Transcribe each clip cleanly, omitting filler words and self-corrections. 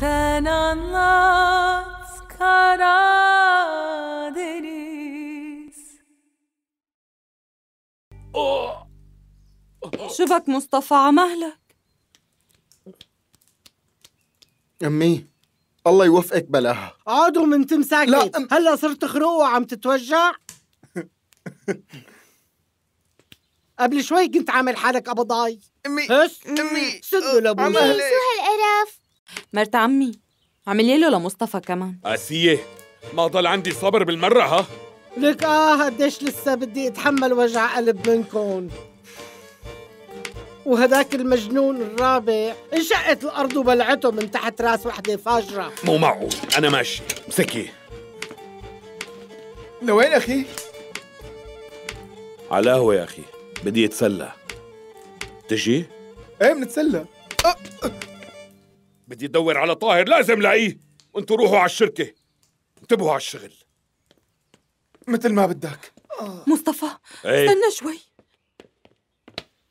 Sen anlat Karadeniz. شو بك مصطفى عمهلك؟ أمي الله يوفقك بلاها. عادوا من تمساكت. لا هلا صرت خروق وعم تتوجع. قبل شوي كنت عامل حالك قبضاي. أمي أمي سدوا لابوي. شو هالقرف؟ مرت عمي عملي له لمصطفى كمان. آسية ما ضل عندي صبر بالمرة ها؟ لك قديش لسه بدي اتحمل وجع قلب منكم. وهداك المجنون الرابع انشقت الارض وبلعته من تحت راس وحده فاجره. مو معقول، أنا ماشي، امسكي. لوين أخي؟ على قهوة يا أخي، بدي أتسلى. تجي؟ إيه بنتسلى. بدي أدور على طاهر، لازم لاقيه، وانتوا روحوا على الشركة، انتبهوا على الشغل. مثل ما بدك. مصطفى ايه؟ استنى شوي.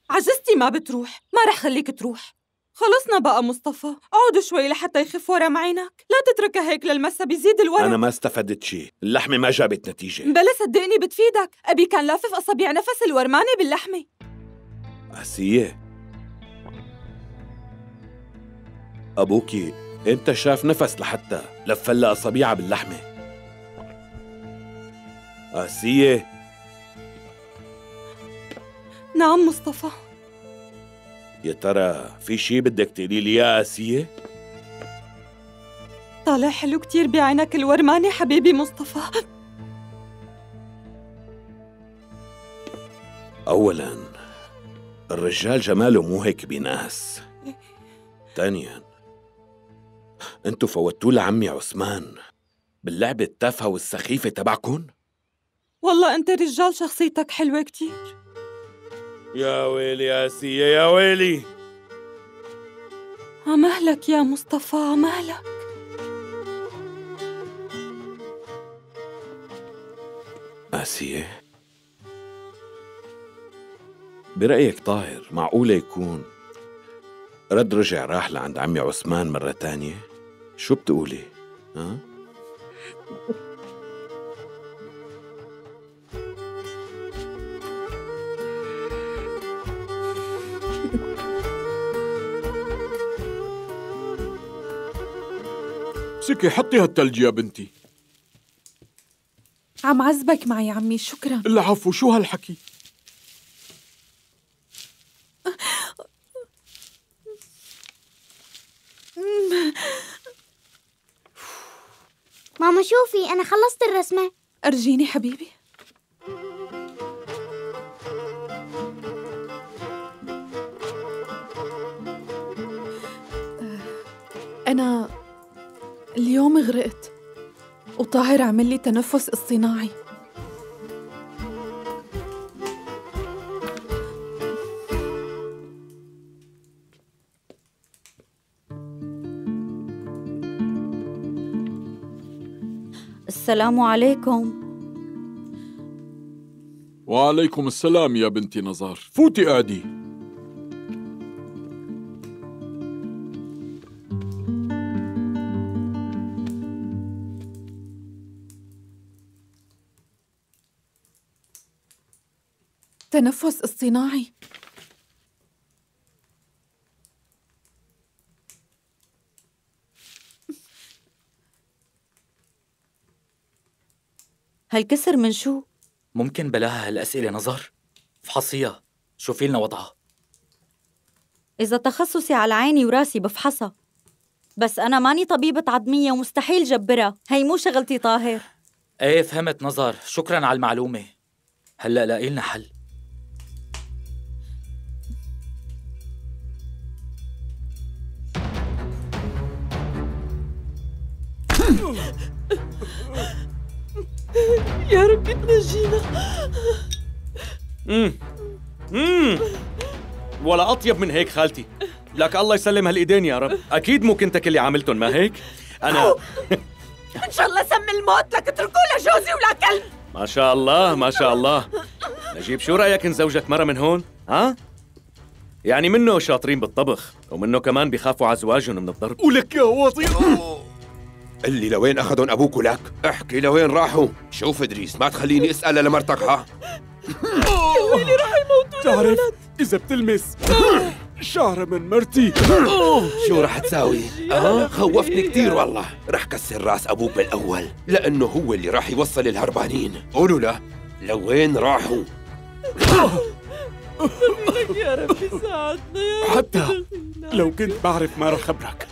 عجزتي ما بتروح، ما رح خليك تروح. خلصنا بقى مصطفى، اقعد شوي لحتى يخف ورم عينك، لا تتركها هيك للمسا بيزيد الورم. أنا ما استفدت شيء، اللحمة ما جابت نتيجة. بلا صدقني بتفيدك، أبي كان لافف أصابيع نفس الورمانة باللحمة. آسية أبوكي إمتى شاف نفس لحتى لفلها أصابيعها باللحمة؟ آسية. نعم مصطفى. يا ترى في شي بدك تقولي لي يا آسية؟ طالع حلو كتير بعينك الورمانة حبيبي مصطفى. أولاً الرجال جماله مو هيك بناس. ثانياً انتو فوتوا لعمي عثمان باللعبة التافهة والسخيفة تبعكن؟ والله أنت رجال شخصيتك حلوة كتير. يا ويلي آسية يا ويلي. عمهلك يا مصطفى عمهلك. آسية برأيك طاهر معقولة يكون رجع راح لعند عمي عثمان مرة تانية؟ شو بتقولي؟ ها؟ امسكي حطي هالتلج يا بنتي. عم عذبك معي عمي، شكرا. العفو، شو هالحكي؟ ماما شوفي أنا خلصت الرسمة. أرجيني حبيبي. أنا اليوم غرقت وطاهر عمل لي تنفس اصطناعي. السلام عليكم. وعليكم السلام يا بنتي نزار، فوتي قعدي. تنفس اصطناعي. هالكسر من شو؟ ممكن بلاها هالأسئلة نظر؟ فحصيها، شوفي لنا وضعها. إذا تخصصي على عيني وراسي بفحصها، بس أنا ماني طبيبة عظمية ومستحيل جبرها، هي مو شغلتي طاهر. ايه فهمت نظر، شكراً على المعلومة. هلأ لاقي لنا حل. يا ربي تنجينا. ولا أطيب من هيك خالتي. لك الله يسلم هالإيدين يا رب. أكيد مو كنتك اللي عملتن، ما هيك؟ أنا إن شاء الله سم الموت لك اتركوا لجوزي ولا كلب. ما شاء الله ما شاء الله. نجيب شو رأيك نزوجك مرة من هون؟ ها؟ يعني منه شاطرين بالطبخ ومنه كمان بيخافوا على زواجهم من الضرب. ولك يا واطي. قل لي لوين أخذهم أبوك ولك؟ احكي لوين راحوا؟ شوف إدريس ما تخليني أسأل لمرتك ها؟ يا ويلي رح يموتوا. تعرف إذا بتلمس شعرة من مرتي شو رح تساوي؟ خوفتني كتير والله. رح كسر راس أبوك بالأول لأنه هو اللي راح يوصل الهربانين. قولوا له لوين راحوا؟ لك يا ربي ساعدنا يا ربي. حتى لو كنت بعرف ما رح خبرك.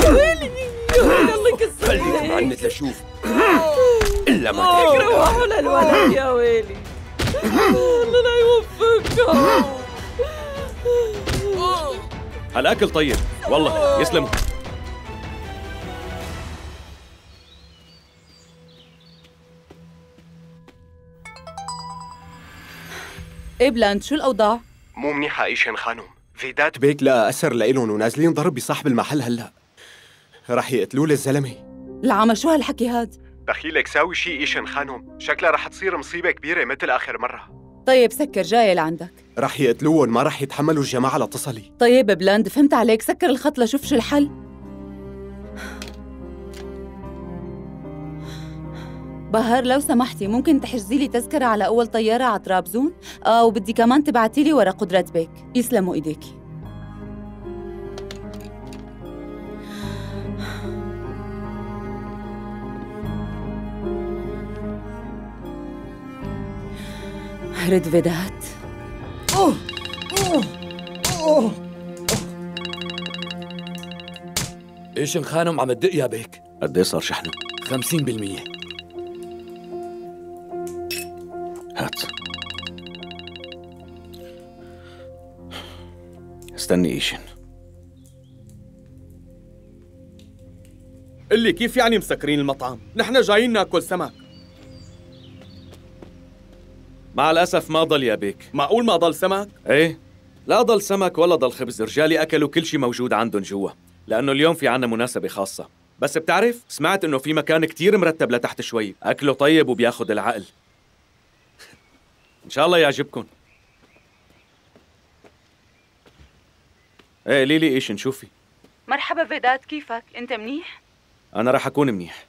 يا ويلي الله يكسر. خليك معنت لشوف إلا ما تحكي. روحوا للولد يا ويلي. الله لا يوفقك. هالأكل طيب والله يسلموا. ايه بلاند شو الأوضاع؟ مو منيحة ايشن خانم. فيدات بيك لا أثر لإلهم ونازلين ضرب بصاحب المحل هلا. رح يقتلوا لي الزلمة. العمى شو هالحكي هاد؟ دخيلك ساوي شي ايشن خانم، شكلها رح تصير مصيبة كبيرة مثل آخر مرة. طيب سكر جاية لعندك. رح يقتلوهم ما رح يتحملوا الجماعة لاتصلي. طيب بلاند فهمت عليك، سكر الخط لشوف شو الحل. بهار لو سمحتي ممكن تحجزي لي تذكرة على أول طيارة على طرابزون؟ وبدي كمان تبعتي لي ورا قدرة بيك. يسلموا إيديكي. رد فيدات. ايش خانم عم تدق يا بيك؟ قد ايه صار شحنه؟ 50%. هات. استني ايشن. قل لي كيف يعني مسكرين المطعم؟ نحن جايين ناكل سمك. مع الأسف ما ضل يا بيك. معقول ما ضل سمك؟ ايه لا ضل سمك ولا ضل خبز. رجالي أكلوا كل شي موجود عندهم جوا لأنه اليوم في عنا مناسبة خاصة. بس بتعرف سمعت إنه في مكان كتير مرتب لتحت شوي، أكله طيب وبياخد العقل. إن شاء الله يعجبكم. ايه ليلي ايش نشوفي؟ مرحبا فيدات، كيفك؟ أنت منيح؟ أنا رح أكون منيح.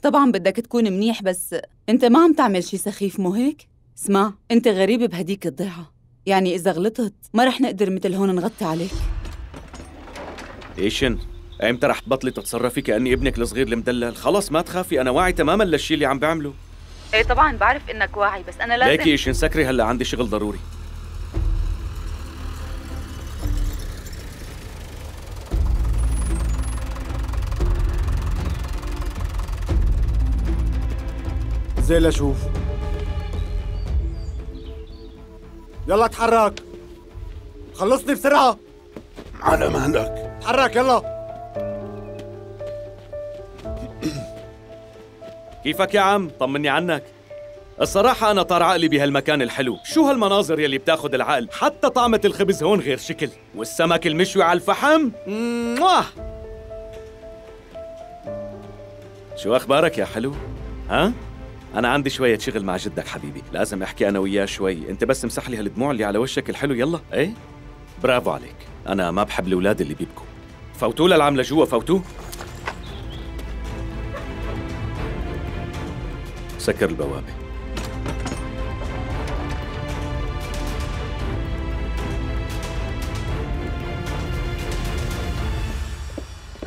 طبعاً بدك تكون منيح، بس أنت ما عم تعمل شي سخيف مو هيك؟ اسمع، أنت غريب بهديك الضيعة، يعني إذا غلطت ما رح نقدر مثل هون نغطي عليك. ايشن ايمتى رح تبطلي تتصرفي كأني ابنك الصغير المدلل؟ خلص ما تخافي، أنا واعي تماماً للشي اللي عم بعمله. ايه طبعاً بعرف إنك واعي، بس أنا لازم ليكي ايشن سكري هلا عندي شغل ضروري. زي لشوف. يلا تحرك، خلصني بسرعة. على مهلك. تحرك يلا. كيفك يا عم؟ طمني عنك. الصراحة أنا طار عقلي بهالمكان الحلو، شو هالمناظر يلي بتاخد العقل، حتى طعمة الخبز هون غير شكل، والسمك المشوي على الفحم. شو أخبارك يا حلو؟ ها؟ أنا عندي شوية شغل مع جدك حبيبي، لازم أحكي أنا وياه شوي، أنت بس امسح لي هالدموع اللي على وشك الحلو يلا، إيه؟ برافو عليك، أنا ما بحب الأولاد اللي بيبكوا. فوتوا للعم لجوا، فوتوا. سكر البوابة.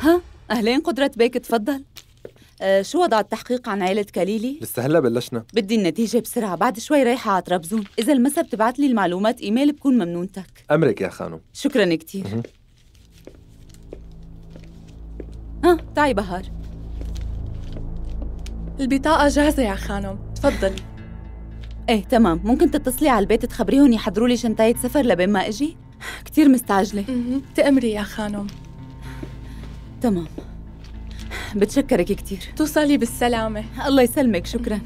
ها، أهلين قدرة بيك، تفضل. شو وضع التحقيق عن عائلة كليلي؟ لسه هلا بلشنا. بدي النتيجة بسرعة، بعد شوي رايحة على طرابزون، إذا المسا بتبعت لي المعلومات إيميل بكون ممنونتك. أمرك يا خانم. شكراً كتير. تعي بهار. البطاقة جاهزة يا خانم، تفضلي. ايه تمام، ممكن تتصلي على البيت تخبريهم يحضروا لي شنطاية سفر لبين ما اجي؟ كتير مستعجلة. تأمري يا خانم. تمام، بتشكرك كتير. توصلي بالسلامة. الله يسلمك، شكراً.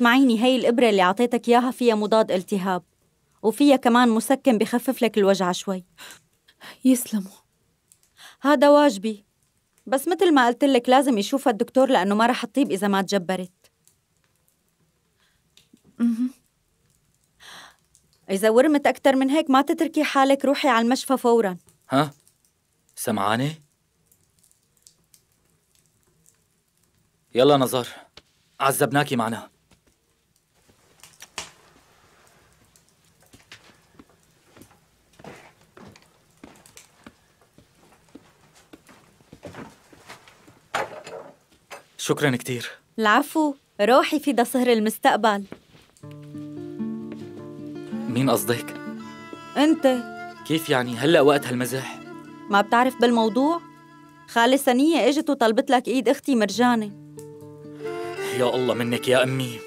اسمعيني، هي الإبرة اللي عطيتك إياها فيها مضاد التهاب، وفيها كمان مسكن بخفف لك الوجع شوي. يسلموا. هذا واجبي، بس مثل ما قلت لك لازم يشوفها الدكتور لأنه ما رح تطيب إذا ما تجبرت. إذا ورمت أكتر من هيك ما تتركي حالك، روحي على المشفى فوراً. ها؟ سمعاني؟ يلا نزار، عذبناكي معنا. شكراً كتير. العفو، روحي في ده صهر المستقبل. مين قصدك؟ أنت. كيف يعني؟ هلأ وقت هالمزح؟ ما بتعرف بالموضوع؟ خالة سنية اجت وطلبت لك ايد اختي مرجانة. يا الله منك يا أمي.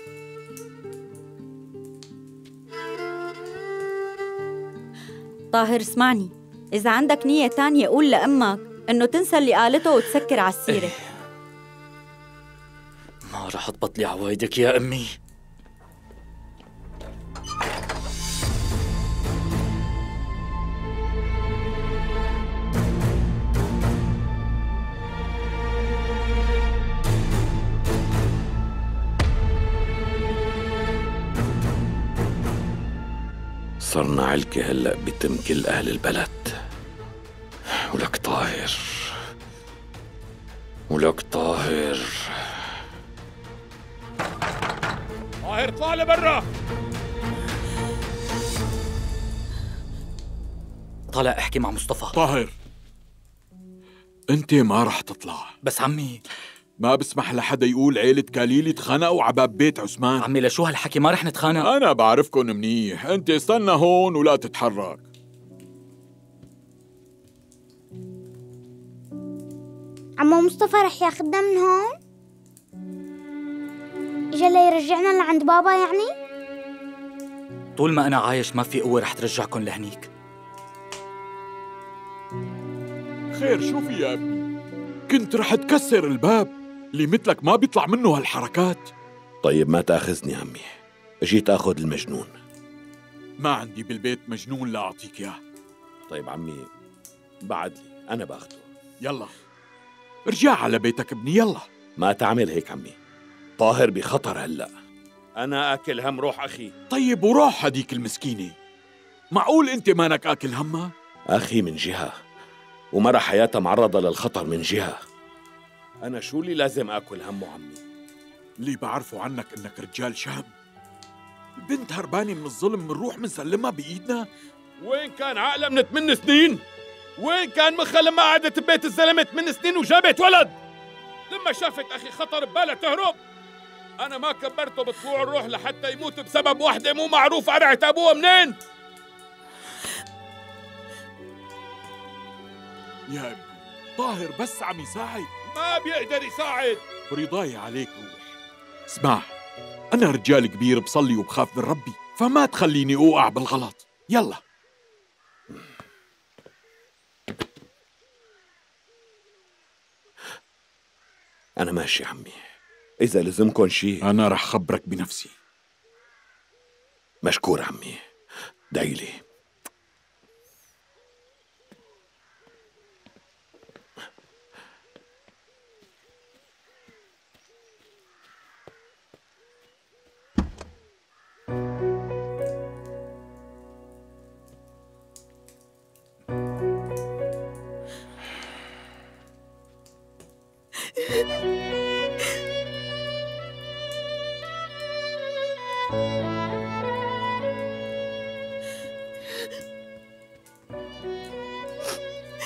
طاهر اسمعني، إذا عندك نية تانية قول لأمك إنه تنسى اللي قالته وتسكر على السيرة. ما رح تبطلي عوايدك يا أمي. صرنا علكة هلأ بتم كل أهل البلد. ولك طاهر، ولك طاهر. طاهر اطلع لبرا. طالع احكي مع مصطفى. طاهر انت ما رح تطلع. بس عمي ما بسمح لحدا يقول عيلة كاليلي تخانقوا عباب بيت عثمان. عمي لشو هالحكي؟ ما رح نتخانق. أنا بعرفكن منيح، أنت استنى هون ولا تتحرك. عمو مصطفى رح ياخدنا من هون؟ إجا ليرجعنا لعند بابا يعني؟ طول ما أنا عايش ما في قوة رح ترجعكن لهنيك. خير شو في يا ابني؟ كنت رح تكسر الباب اللي مثلك ما بيطلع منه هالحركات. طيب ما تأخذني عمي، جيت أخذ المجنون. ما عندي بالبيت مجنون لا أعطيك إياه. طيب عمي بعد لي، أنا باخده. يلا ارجع على بيتك ابني يلا. ما تعمل هيك عمي، طاهر بخطر هلأ. أنا آكل هم روح أخي. طيب وروح هديك المسكينة، معقول أنت مانك آكل همها؟ أخي من جهة، ومرة حياتها معرضة للخطر من جهة. أنا شو اللي لازم آكل همه عمي؟ اللي بعرفه عنك إنك رجال شهم. البنت هربانة من الظلم، منروح منسلمها بإيدنا. وين كان عقلها من 8 سنين؟ وين كان مخها لما قعدت ببيت الزلمة 8 سنين وجابت ولد؟ لما شافت أخي خطر ببالها تهرب. أنا ما كبرته بطلوع الروح لحتى يموت بسبب وحدة مو معروف قرعت أبوها منين. يا ابني طاهر بس عم يساعد، ما بيقدر يساعد. ورضاي عليك روح. اسمع، أنا رجال كبير بصلي وبخاف من ربي، فما تخليني أوقع بالغلط. يلا أنا ماشي عمي، إذا لزمكن شيء أنا رح خبرك بنفسي. مشكور عمي، دعيلي.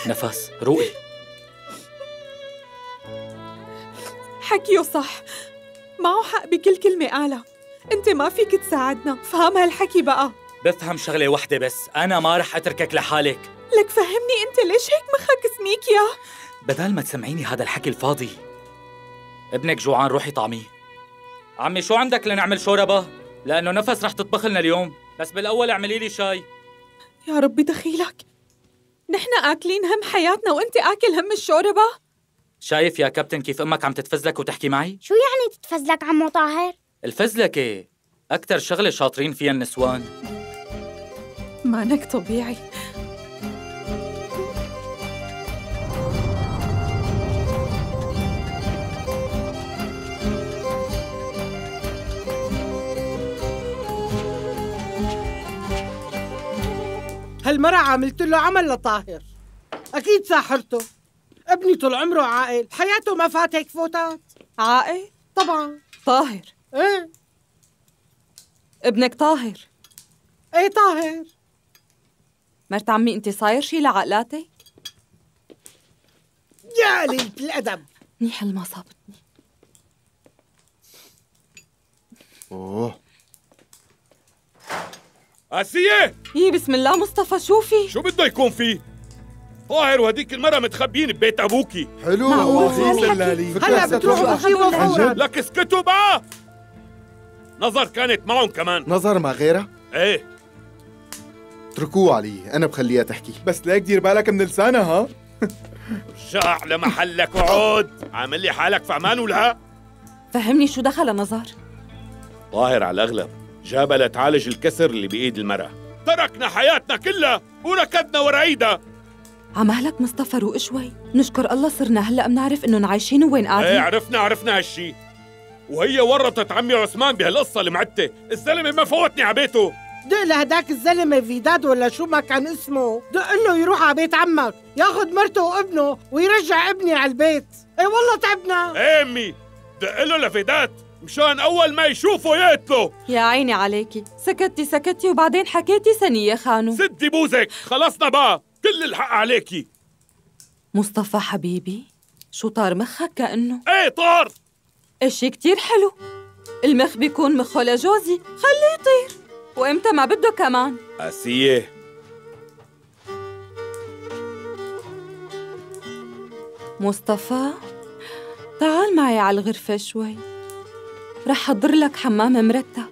نفس روقي. حكيه صح، معه حق بكل كلمة قالها. انت ما فيك تساعدنا، فهم هالحكي بقى. بفهم شغلة وحدة بس، أنا ما رح أتركك لحالك. لك فهمني انت ليش هيك مخك سميك يا؟ بدل ما تسمعيني هذا الحكي الفاضي. ابنك جوعان، روحي طعميه. عمي شو عندك لنعمل شوربة؟ لأنه نفس رح تطبخ لنا اليوم، بس بالأول اعملي لي شاي. يا ربي دخيلك، نحن آكلين هم حياتنا وانت آكل هم الشوربة؟ شايف يا كابتن كيف أمك عم تتفزلك وتحكي معي؟ شو يعني تتفزلك عمو طاهر؟ الفزلكة أكتر شغلة شاطرين فيها النسوان. مانك طبيعي. هالمرة عملت له عمل لطاهر، أكيد ساحرته. ابني طول عمره عاقل، حياته ما فات هيك فوتات. عاقل؟ طبعا. طاهر؟ ايه ابنك طاهر؟ ايه طاهر. مرت عمي انت صاير شي لعقلاتك؟ يا قليلة الأدب. منيح ما صابتني. اوه آسية! يي بسم الله مصطفى، شوفي شو بده يكون فيه؟ طاهر وهديك المرة متخبيين ببيت أبوكي. حلو والله سلالي. هلا بتروحوا تجيبوا فورا. لك اسكتوا بقى. نظر كانت معهم كمان. نظر مع غيرها؟ ايه. اتركوه علي، أنا بخليها تحكي. بس ليك دير بالك من لسانها ها؟ رجع لمحلك وعود، عامل لي حالك في أمان ولا؟ فهمني شو دخل نظر؟ طاهر على الأغلب جابها لتعالج الكسر اللي بإيد المرأة. تركنا حياتنا كلها وركضنا ورا عيدها. عمالك مصطفى روق شوي، نشكر الله صرنا هلأ بنعرف إنهم عايشين وين قاعدين. ايه عرفنا هالشي. وهي ورطت عمي عثمان بهالقصة المعتة، الزلمة ما فوتني على بيته. دق لهداك الزلمة فيداد ولا شو ما كان اسمه، دق له يروح على بيت عمك، ياخد مرته وابنه ويرجع ابني على البيت. ايه والله تعبنا. ايه امي، دق له لفيدات مشان أول ما يشوفه يقتله. يا عيني عليكي، سكتي وبعدين حكيتي ثانية خانو. سدي بوزك، خلصنا بقى، كل الحق عليكي. مصطفى حبيبي، شو طار مخك كأنه؟ ايه طار. اشي كتير حلو. المخ بيكون مخه لجوزي، خليه يطير، وامتى ما بده كمان. آسية، مصطفى تعال معي على الغرفة شوي، رح حضر لك حمام مرتب،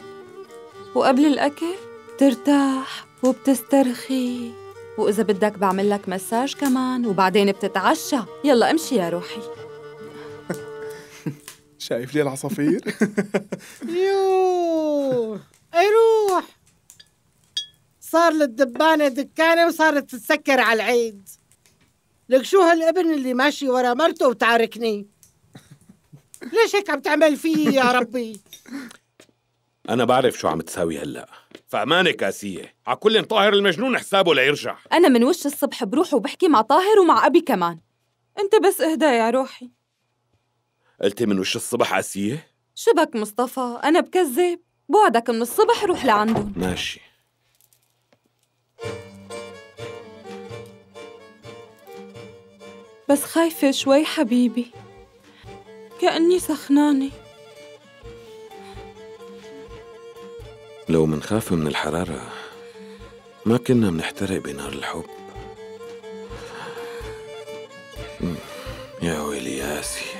وقبل الأكل بترتاح وبتسترخي، وإذا بدك بعمل لك مساج كمان، وبعدين بتتعشى. يلا امشي يا روحي. شايف لي العصافير؟ يوه اي روح. صار للدبانة دكانة وصارت تتسكر على العيد. لك شو هالابن اللي ماشي ورا مرته وتعاركني؟ ليش هيك عم تعمل فيي يا ربي؟ أنا بعرف شو عم تساوي هلأ، فأمانك آسية، عكل طاهر المجنون حسابه ليرجع. أنا من وش الصبح بروح وبحكي مع طاهر ومع أبي كمان. أنت بس اهدى يا روحي. قلتي من وش الصبح آسية؟ شبك مصطفى، أنا بكذب؟ بوعدك من الصبح روح لعندهم. ماشي. بس خايفة شوي حبيبي، كأني سخنانة. لو منخاف من الحرارة ما كنا منحترق بنار الحب. يا ويلي يا آسية.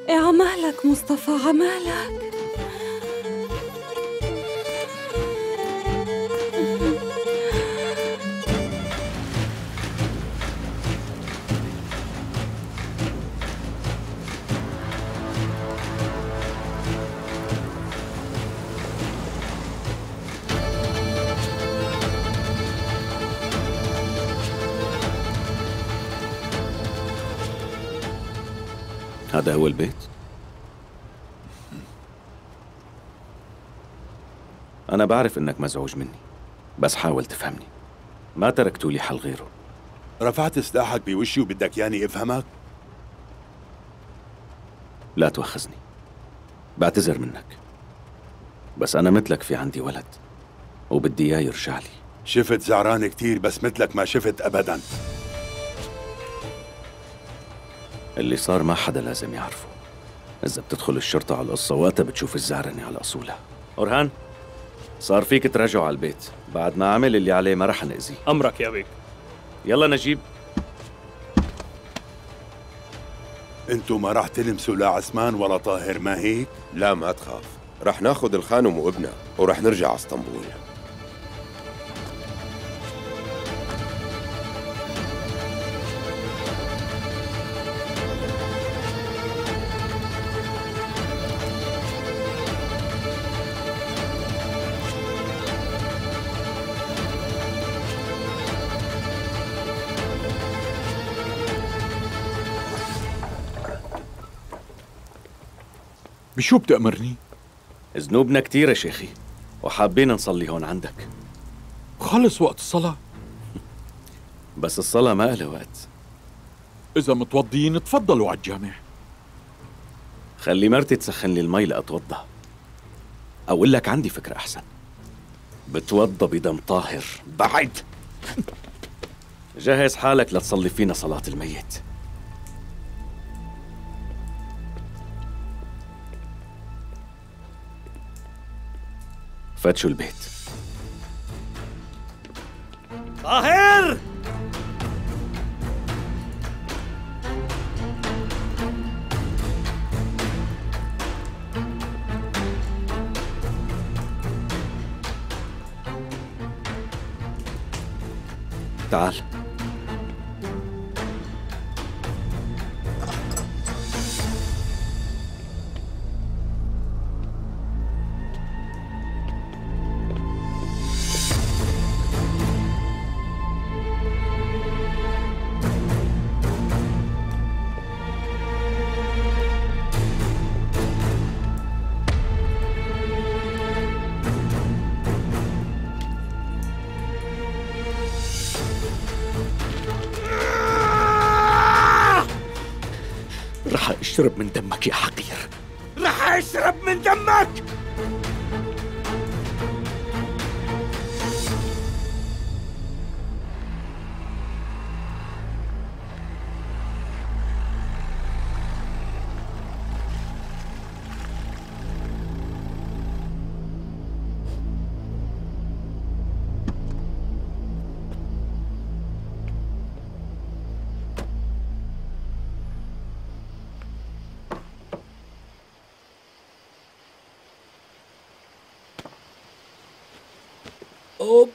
إيه عمالك مصطفى، عمالك. هذا هو البيت؟ أنا بعرف إنك مزعوج مني، بس حاول تفهمني. ما تركتوا لي حل غيره. رفعت سلاحك بوشي وبدك ياني افهمك؟ لا تواخذني، بعتذر منك، بس أنا مثلك في عندي ولد وبدي إياه يرجع لي. شفت زعران كتير بس مثلك ما شفت أبداً. اللي صار ما حدا لازم يعرفه. إذا بتدخل الشرطة على القصة وقتها بتشوف الزعرنة على أصولها. أورهان، صار فيك تراجعوا على البيت، بعد ما عمل اللي عليه ما رح نأذيه. أمرك يا بيك. يلا نجيب. انتو ما راح تلمسوا لا عثمان ولا طاهر، ما هيك؟ لا ما تخاف، رح ناخد الخانم وابنها ورح نرجع على اسطنبول. بشو بتأمرني؟ ذنوبنا كتيرة شيخي، وحابين نصلي هون عندك. خلص وقت الصلاة. بس الصلاة ما لها وقت. إذا متوضيين تفضلوا على الجامع. خلي مرتي تسخن لي المي لأتوضى. أقول لك عندي فكرة أحسن. بتوضى بدم طاهر. بعد. جهز حالك لتصلي فينا صلاة الميت. فتشوا البيت. طاهر! تعال. رح اشرب من دمك يا حقير. رح اشرب من دمك. أوب.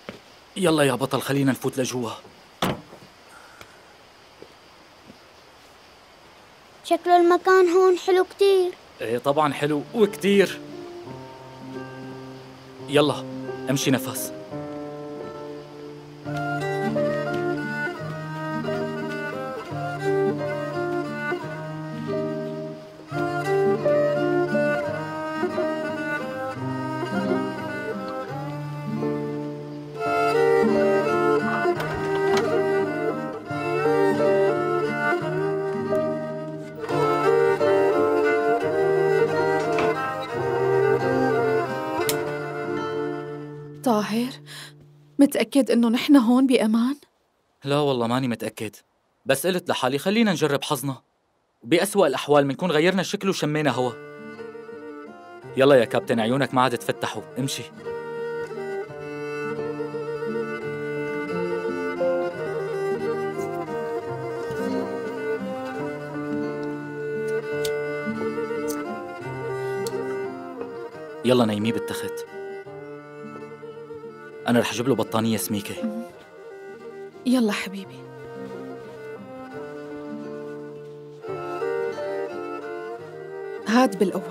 يلا يا بطل خلينا نفوت لجوا. شكله المكان هون حلو كتير. ايه طبعا حلو وكتير. يلا امشي نفس. طاهر، متأكد إنه نحن هون بأمان؟ لا والله ماني متأكد، بس قلت لحالي خلينا نجرب حظنا، وبأسوأ الأحوال منكون غيرنا الشكل وشمينا هوا. يلا يا كابتن عيونك ما عاد تفتحوا، امشي. يلا نيميه بالتخت. أنا رح أجيب له بطانية سميكة. يلا حبيبي. هاد بالأول.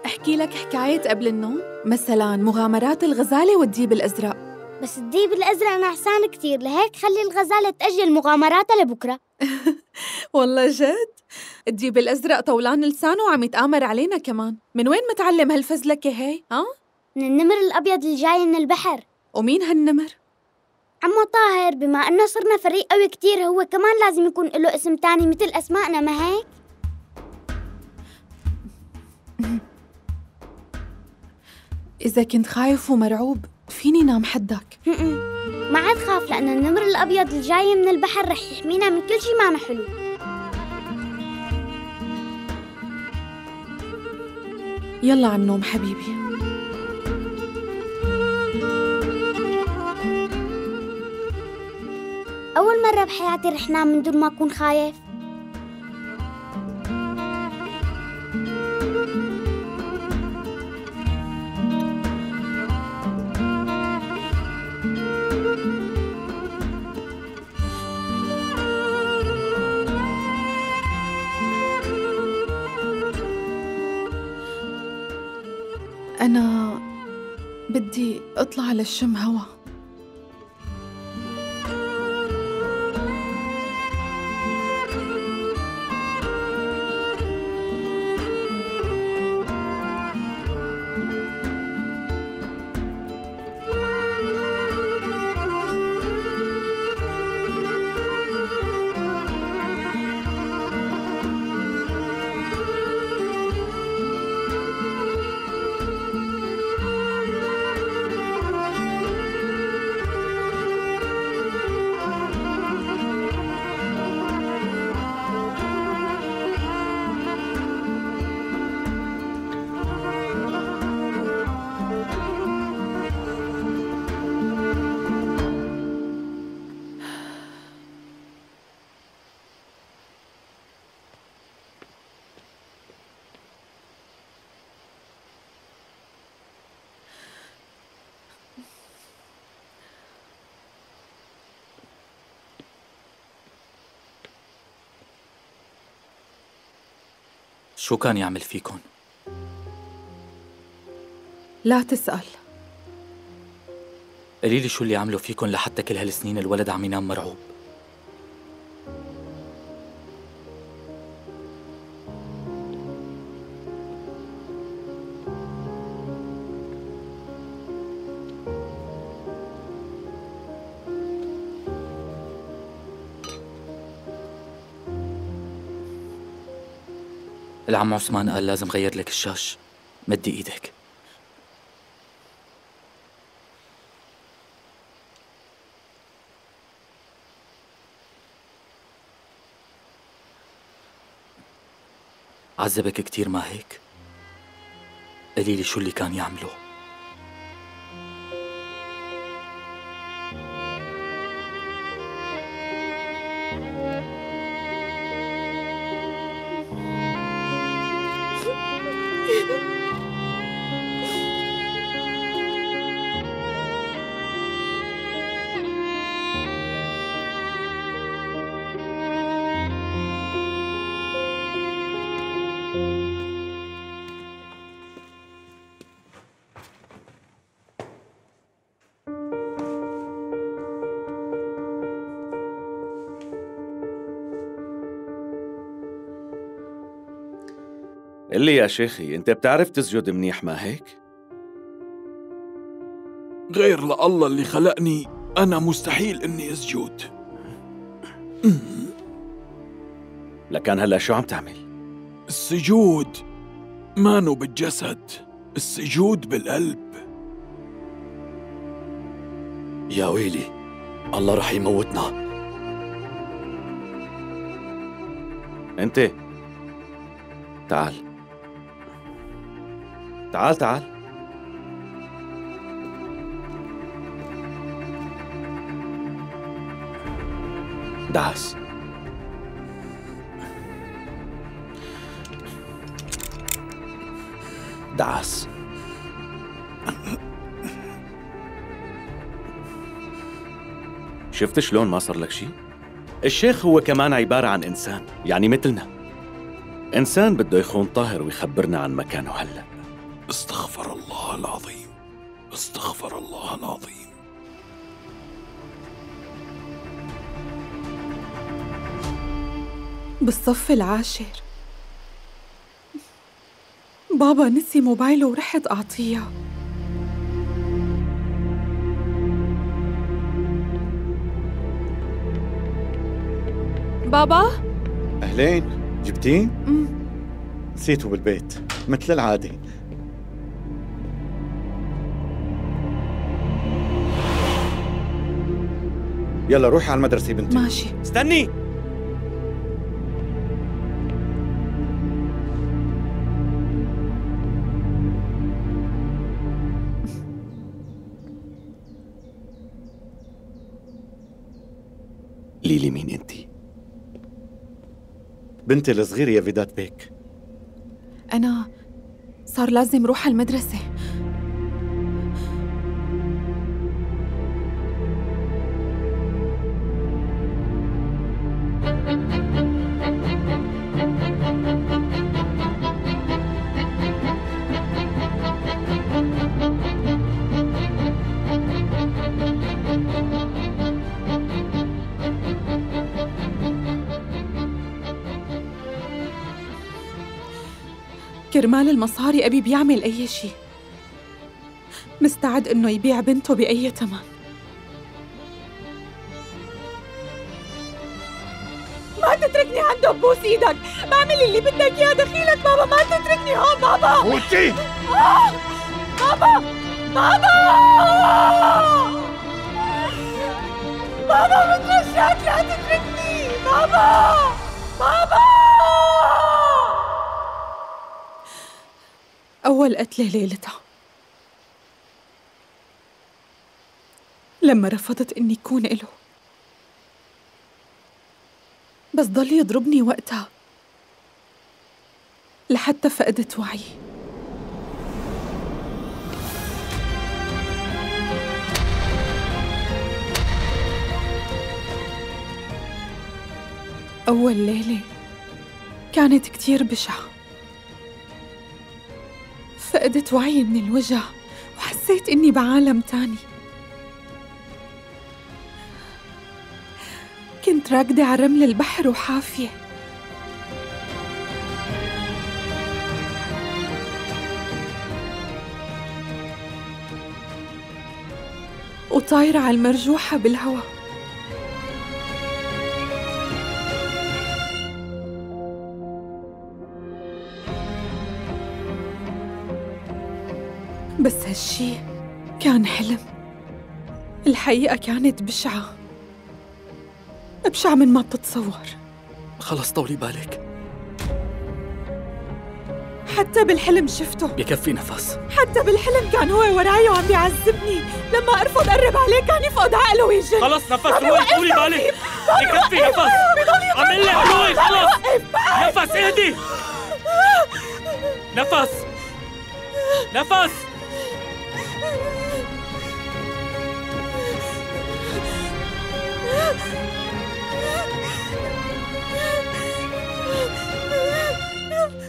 أحكي لك حكاية قبل النوم، مثلاً مغامرات الغزالة والديب الأزرق. بس الديب الأزرق نعسان كتير، لهيك خلي الغزالة تأجل مغامراتها لبكرة. والله جد؟ الديب الأزرق طولان لسانه وعم يتآمر علينا كمان. من وين متعلم هالفزلكة هي؟ ها؟ من النمر الأبيض اللي جاي من البحر. ومين هالنمر؟ عمو طاهر، بما أنه صرنا فريق قوي كتير، هو كمان لازم يكون له اسم تاني مثل أسمائنا، ما هيك؟ إذا كنت خايف ومرعوب فيني نام حدك. ما عاد خاف، لأن النمر الأبيض اللي جاي من البحر رح يحمينا من كل شي ما حلو. يلا على النوم حبيبي. أول مرة بحياتي رح نام من دون ما أكون خايف. أنا بدي أطلع للشم هوا. شو كان يعمل فيكن؟ لا تسأل. قولي لي شو اللي عملوا فيكن لحتى كل هالسنين الولد عم ينام مرعوب؟ العم عثمان قال لازم غير لك الشاش. مدي ايدك. عذبك كتير ما هيك؟ قولي لي شو اللي كان يعمله؟ قل لي يا شيخي، انت بتعرف تسجد منيح ما هيك؟ غير لله اللي خلقني أنا مستحيل إني أسجد. لكان هلا شو عم تعمل؟ السجود مانو بالجسد، السجود بالقلب. يا ويلي، الله رح يموتنا. انت تعال تعال تعال. دعس. دعس. شفت شلون ما صار لك شي؟ الشيخ هو كمان عبارة عن إنسان، يعني مثلنا. إنسان بده يخون طاهر ويخبرنا عن مكانه هلأ. استغفر الله العظيم، استغفر الله العظيم. بالصف العاشر بابا نسي موبايله ورحت أعطيه. بابا؟ أهلين، جبتيه؟ نسيته بالبيت مثل العادة. يلا روحي على المدرسة بنتي. ماشي. استني. ليلي مين انتي؟ بنتي الصغيرة يا فيدات بيك. أنا صار لازم روح على المدرسة. كرمال المصاري أبي بيعمل أي شيء، مستعد إنه يبيع بنته بأي ثمن. ما تتركني عنده، ببوس إيدك، بعمل اللي بدك إياه، دخيلك بابا، ما تتركني هون بابا. فوتي. بابا بابا بابا بترجاك لا تتركني بابا. بابا أول قتلة ليلتها لما رفضت إني أكون إله، بس ضل يضربني وقتها لحتى فقدت وعي. أول ليلة كانت كتير بشعة، فقدت وعي من الوجع وحسيت إني بعالم تاني. كنت راكدة على رمل البحر وحافية. وطايرة على المرجوحة بالهواء. بس هالشي كان حلم. الحقيقة كانت بشعة، أبشع من ما بتتصور. خلص طولي بالك، حتى بالحلم شفته. بكفي نفس. حتى بالحلم كان هو وراي وعم بيعذبني. لما أرفض أقرب عليه كان يفقد عقله ويجن. خلص نفس روي، طولي بالك، بكفي نفس. عم لك روي، خلص نفس، اهدي نفس نفس.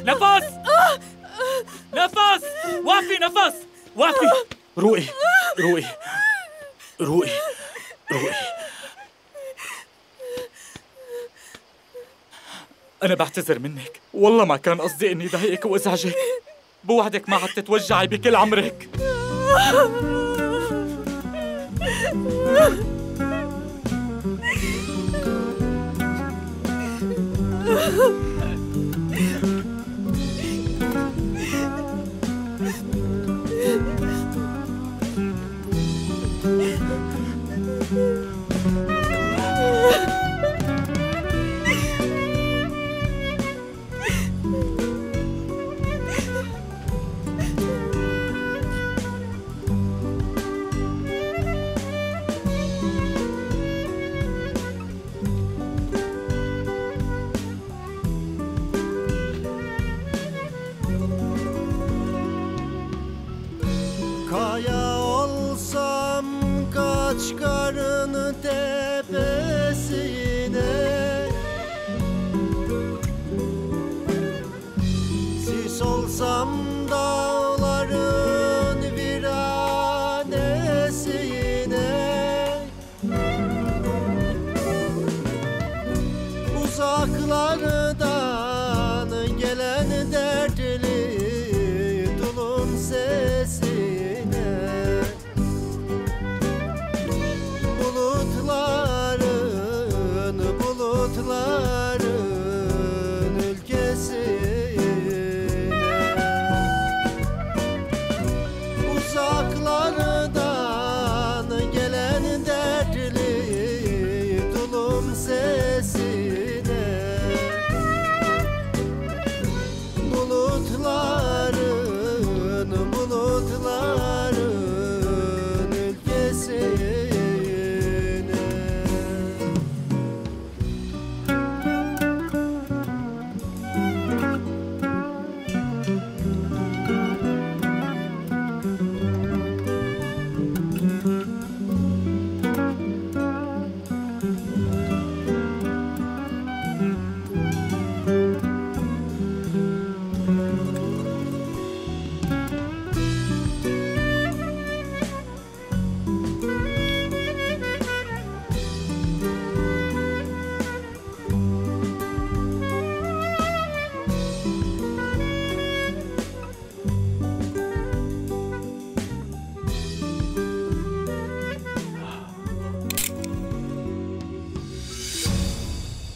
نفس نفس، وافي نفس، وافي. روقي روقي روقي روقي. أنا بعتذر منك، والله ما كان قصدي إني ضايقك وأزعجك. بوعدك ما عاد تتوجعي بكل عمرك. Kaya olsam kaç karın tepesine, sis olsam dağların viranesine, uzaklardan gelen dertli dulun sesi, bulutların ülkesine, uzaklardan gelen dertli tulum sesine, bulutların ülkesine.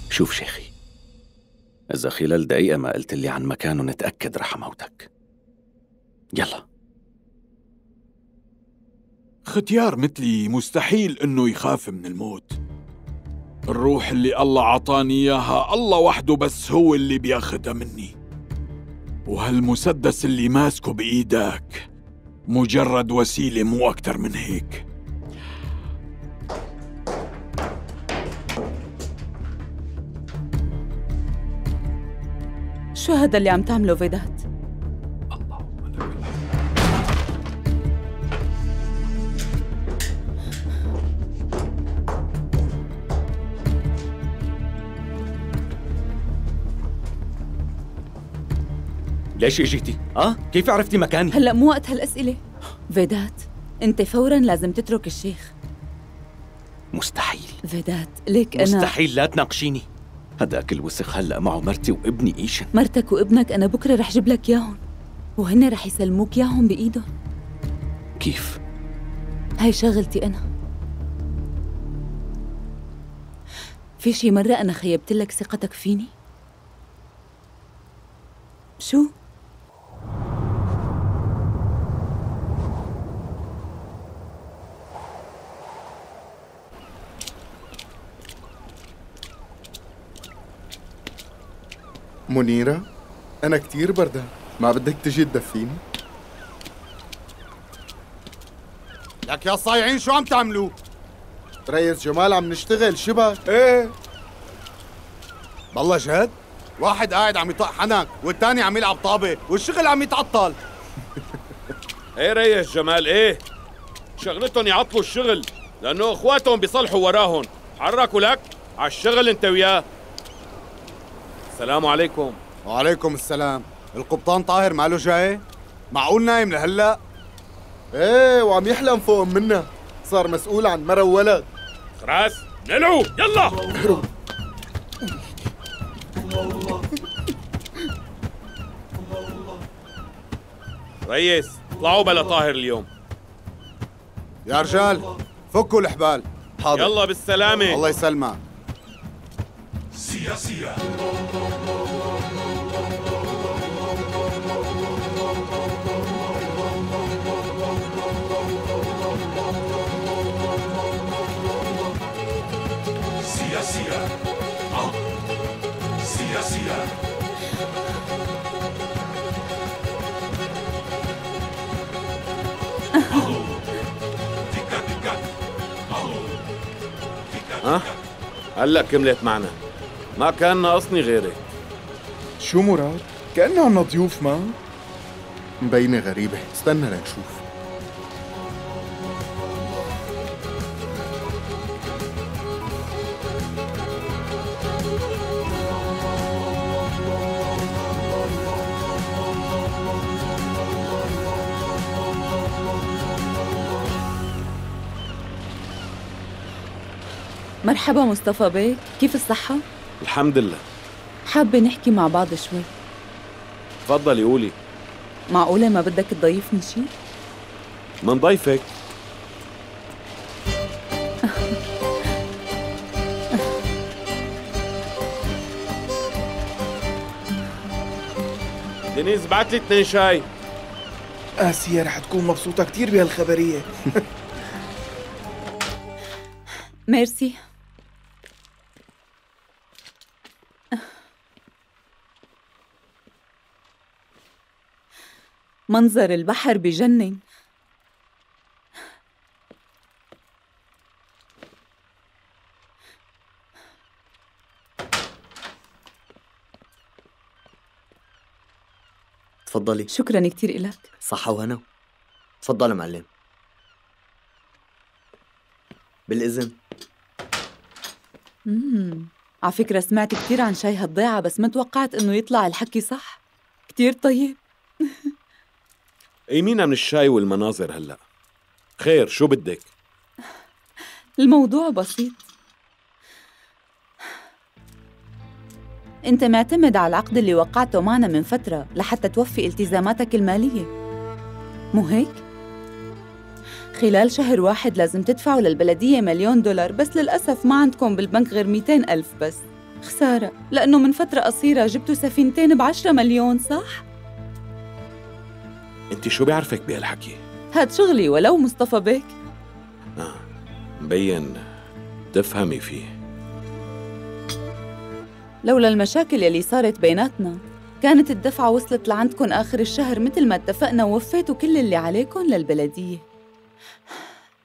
شوف شيخي، إذا خلال دقيقة ما قلت لي عن مكانه نتأكد رح أموتك. يلا. ختيار مثلي مستحيل إنه يخاف من الموت. الروح اللي الله عطاني إياها الله وحده بس هو اللي بياخدها مني، وهالمسدس اللي ماسكه بإيدك مجرد وسيلة مو أكتر من هيك. شو هذا اللي عم تعمله فيدات؟ ليش اجيتي؟ كيف عرفتي مكاني؟ هلأ مو وقت هالأسئلة. فيدات، أنت فوراً لازم تترك الشيخ. مستحيل. فيدات، ليك أنا مستحيل، لا تناقشيني. هداك الوسخ هلأ معه مرتي وابني إيشن. مرتك وابنك أنا بكرة رح جيب لك ياهم، وهن رح يسلموك ياهم بإيدهم. كيف؟ هاي شغلتي أنا. في شي مرة أنا خيبت لك ثقتك فيني؟ شو؟ منيرة، أنا كتير بردان، ما بدك تجي تدفيني؟ لك يا صايعين شو عم تعملوا؟ ريس جمال عم نشتغل، شبك؟ ايه بالله جد؟ واحد قاعد عم يطق حنك والتاني عم يلعب طابة والشغل عم يتعطل. ايه ريس جمال، ايه شغلتهم يعطلوا الشغل لأنه اخواتهم بيصلحوا وراهم. حركوا لك على الشغل انت وياه. السلام عليكم. وعليكم السلام. القبطان طاهر ماله جاي؟ معقول نايم لهلا؟ ايه وعم يحلم فوق منا، صار مسؤول عن مرة وولد. خراس نلعو يلا. ريس اطلعوا بلا طاهر اليوم. يا رجال فكوا الحبال. حاضر. يلا بالسلامة. الله يسلمك. سياسية. سياسية. سياسية. ها؟ هلا كملت معنا. ما كان ناقصني غيرك. شو مراد؟ كأنه عنا ضيوف ما؟ مبينة غريبة، استنى لنشوف. مرحبا مصطفى بيك، كيف الصحة؟ الحمد لله. حابة نحكي مع بعض شوي. تفضلي قولي. معقولة ما بدك تضيفني شي؟ من ضيفك. دينيس بعت لي 2 شاي. آسيا رح تكون مبسوطة كتير بهالخبرية. ميرسي. منظر البحر بجنن. تفضلي. شكراً كتير إلك. صحة وهنا. تفضل يا معلم. بالإذن. على فكرة سمعت كتير عن شاي هالضيعة بس ما توقعت إنه يطلع الحكي صح. كتير طيب. ايمينا من الشاي والمناظر هلأ. خير شو بدك؟ الموضوع بسيط. أنت معتمد على العقد اللي وقعته معنا من فترة لحتى توفي التزاماتك المالية، مو هيك؟ خلال شهر واحد لازم تدفعوا للبلدية $1,000,000 بس للأسف ما عندكم بالبنك غير 200,000 بس. خسارة، لأنه من فترة قصيرة جبتوا سفينتين ب10 مليون، صح؟ انت شو بيعرفك بهالحكي؟ هاد شغلي ولو مصطفى بيك. مبين تفهمي فيه. لولا المشاكل يلي صارت بيناتنا كانت الدفعة وصلت لعندكم آخر الشهر مثل ما اتفقنا ووفيتوا كل اللي عليكم للبلدية.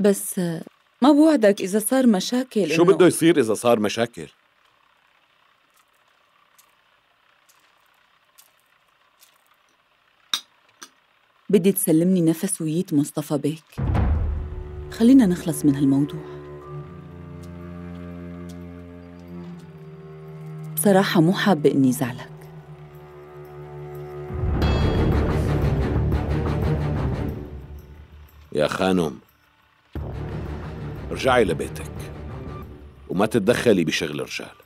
بس ما بوعدك إذا صار مشاكل. شو بده يصير إذا صار مشاكل؟ بدي تسلمني نفس وييت مصطفى بيك. خلينا نخلص من هالموضوع. بصراحة مو حابة إني زعلك. يا خانم، ارجعي لبيتك وما تتدخلي بشغل الرجال.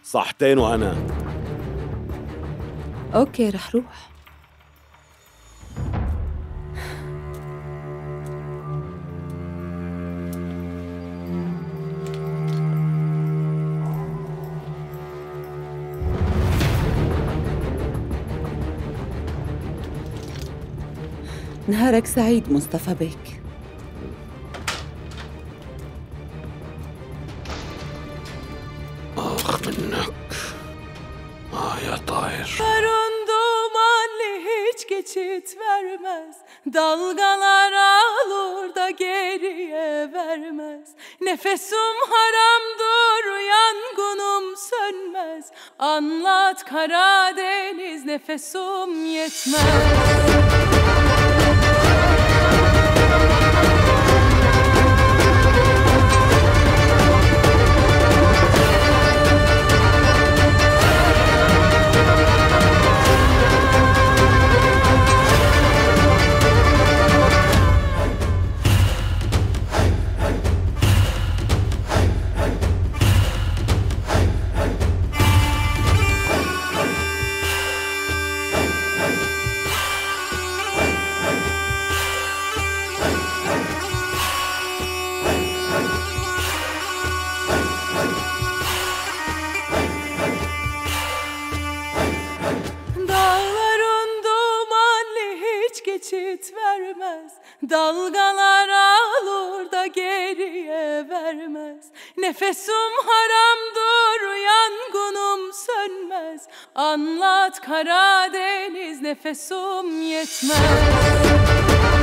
صحتين وأنا. أوكي رح روح. نهارك سعيد مصطفى بيك. آخ منك. يا طاهر. Karın dumanlı hiç geçit vermez. Dalgalar alır da geriye vermez. Nefesim haramdır, yangınım sönmez. Anlat Karadeniz, nefesim yetmez. Geçit vermez, dalgalar alır da geriye vermez. Nefesim haramdır, yangınım sönmez. Anlat Karadeniz, nefesim yetmez.